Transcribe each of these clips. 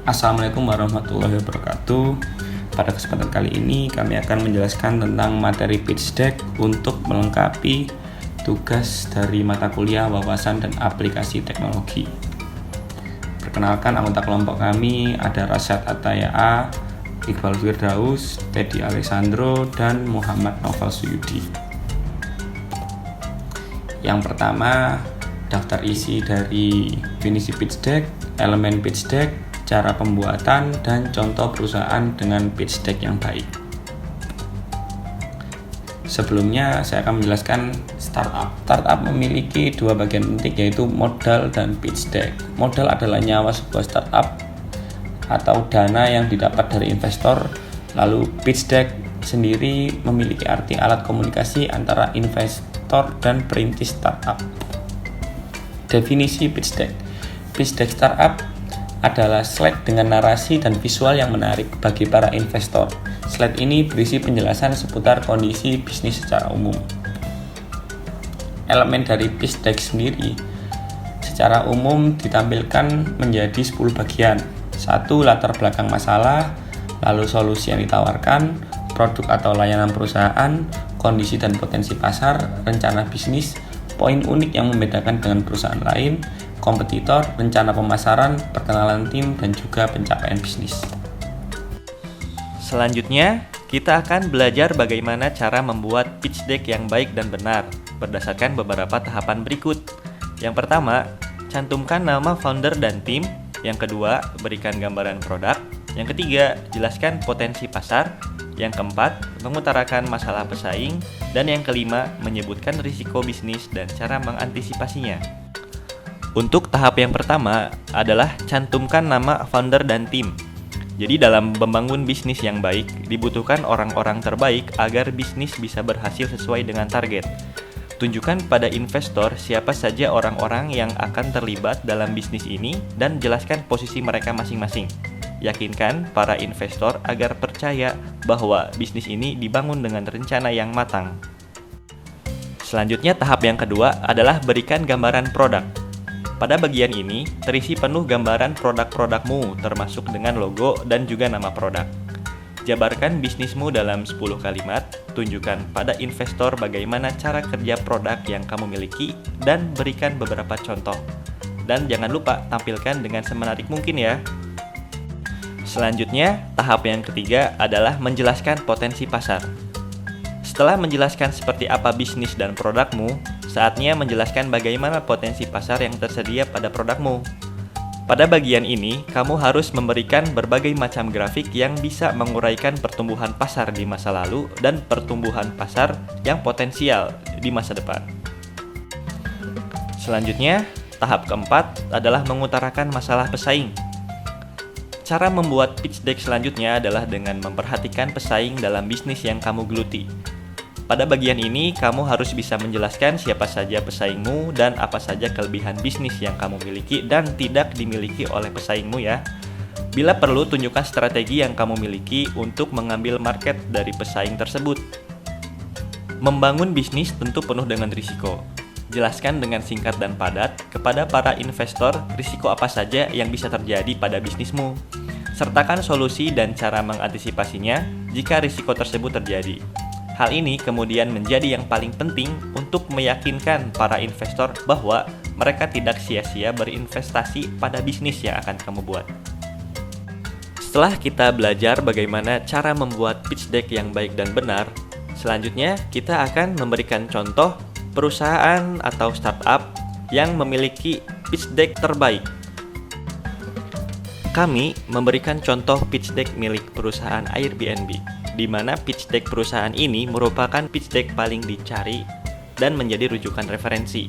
Assalamualaikum warahmatullahi wabarakatuh. Pada kesempatan kali ini kami akan menjelaskan tentang materi pitch deck untuk melengkapi tugas dari mata kuliah wawasan dan aplikasi teknologi. Perkenalkan, anggota kelompok kami ada Rasyad Ataya A, Iqbal Firdaus, Teddy Alessandro, dan Muhammad Noval Suyudi. Yang pertama, daftar isi dari definisi pitch deck, elemen pitch deck, cara pembuatan, dan contoh perusahaan dengan pitch deck yang baik. Sebelumnya saya akan menjelaskan startup. Startup memiliki dua bagian penting, yaitu modal dan pitch deck. Modal adalah nyawa sebuah startup atau dana yang didapat dari investor. Lalu pitch deck sendiri memiliki arti alat komunikasi antara investor dan perintis startup. Definisi pitch deck. Pitch deck startup adalah slide dengan narasi dan visual yang menarik bagi para investor. Slide ini berisi penjelasan seputar kondisi bisnis secara umum. Elemen dari pitch deck sendiri secara umum ditampilkan menjadi 10 bagian. 1. Latar belakang masalah, lalu solusi yang ditawarkan, produk atau layanan perusahaan, kondisi dan potensi pasar, rencana bisnis, poin unik yang membedakan dengan perusahaan lain, kompetitor, rencana pemasaran, perkenalan tim, dan juga pencapaian bisnis. Selanjutnya, kita akan belajar bagaimana cara membuat pitch deck yang baik dan benar berdasarkan beberapa tahapan berikut. Yang pertama, cantumkan nama founder dan tim. Yang kedua, berikan gambaran produk. Yang ketiga, jelaskan potensi pasar. Yang keempat, mengutarakan masalah pesaing. Dan yang kelima, menyebutkan risiko bisnis dan cara mengantisipasinya. Untuk tahap yang pertama adalah cantumkan nama founder dan tim. Jadi dalam membangun bisnis yang baik, dibutuhkan orang-orang terbaik agar bisnis bisa berhasil sesuai dengan target. Tunjukkan pada investor siapa saja orang-orang yang akan terlibat dalam bisnis ini dan jelaskan posisi mereka masing-masing. Yakinkan para investor agar percaya bahwa bisnis ini dibangun dengan rencana yang matang. Selanjutnya tahap yang kedua adalah berikan gambaran produk. Pada bagian ini, terisi penuh gambaran produk-produkmu termasuk dengan logo dan juga nama produk. Jabarkan bisnismu dalam 10 kalimat, tunjukkan pada investor bagaimana cara kerja produk yang kamu miliki, dan berikan beberapa contoh. Dan jangan lupa tampilkan dengan semenarik mungkin ya. Selanjutnya, tahap yang ketiga adalah menjelaskan potensi pasar. Setelah menjelaskan seperti apa bisnis dan produkmu, saatnya menjelaskan bagaimana potensi pasar yang tersedia pada produkmu. Pada bagian ini, kamu harus memberikan berbagai macam grafik yang bisa menguraikan pertumbuhan pasar di masa lalu dan pertumbuhan pasar yang potensial di masa depan. Selanjutnya, tahap keempat adalah mengutarakan masalah pesaing. Cara membuat pitch deck selanjutnya adalah dengan memperhatikan pesaing dalam bisnis yang kamu geluti. Pada bagian ini, kamu harus bisa menjelaskan siapa saja pesaingmu dan apa saja kelebihan bisnis yang kamu miliki dan tidak dimiliki oleh pesaingmu ya. Bila perlu, tunjukkan strategi yang kamu miliki untuk mengambil market dari pesaing tersebut. Membangun bisnis tentu penuh dengan risiko. Jelaskan dengan singkat dan padat kepada para investor risiko apa saja yang bisa terjadi pada bisnismu. Sertakan solusi dan cara mengantisipasinya jika risiko tersebut terjadi. Hal ini kemudian menjadi yang paling penting untuk meyakinkan para investor bahwa mereka tidak sia-sia berinvestasi pada bisnis yang akan kamu buat. Setelah kita belajar bagaimana cara membuat pitch deck yang baik dan benar, selanjutnya kita akan memberikan contoh perusahaan atau startup yang memiliki pitch deck terbaik. Kami memberikan contoh pitch deck milik perusahaan Airbnb, di mana pitch deck perusahaan ini merupakan pitch deck paling dicari dan menjadi rujukan referensi,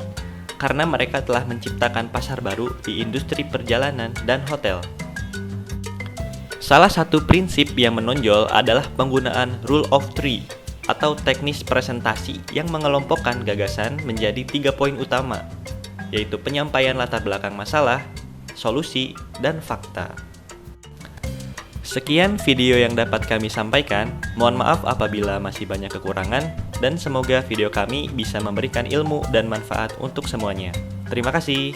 karena mereka telah menciptakan pasar baru di industri perjalanan dan hotel. Salah satu prinsip yang menonjol adalah penggunaan Rule of Three atau teknis presentasi yang mengelompokkan gagasan menjadi 3 poin utama, yaitu penyampaian latar belakang masalah, solusi, dan fakta. Sekian video yang dapat kami sampaikan. Mohon maaf apabila masih banyak kekurangan, dan semoga video kami bisa memberikan ilmu dan manfaat untuk semuanya. Terima kasih.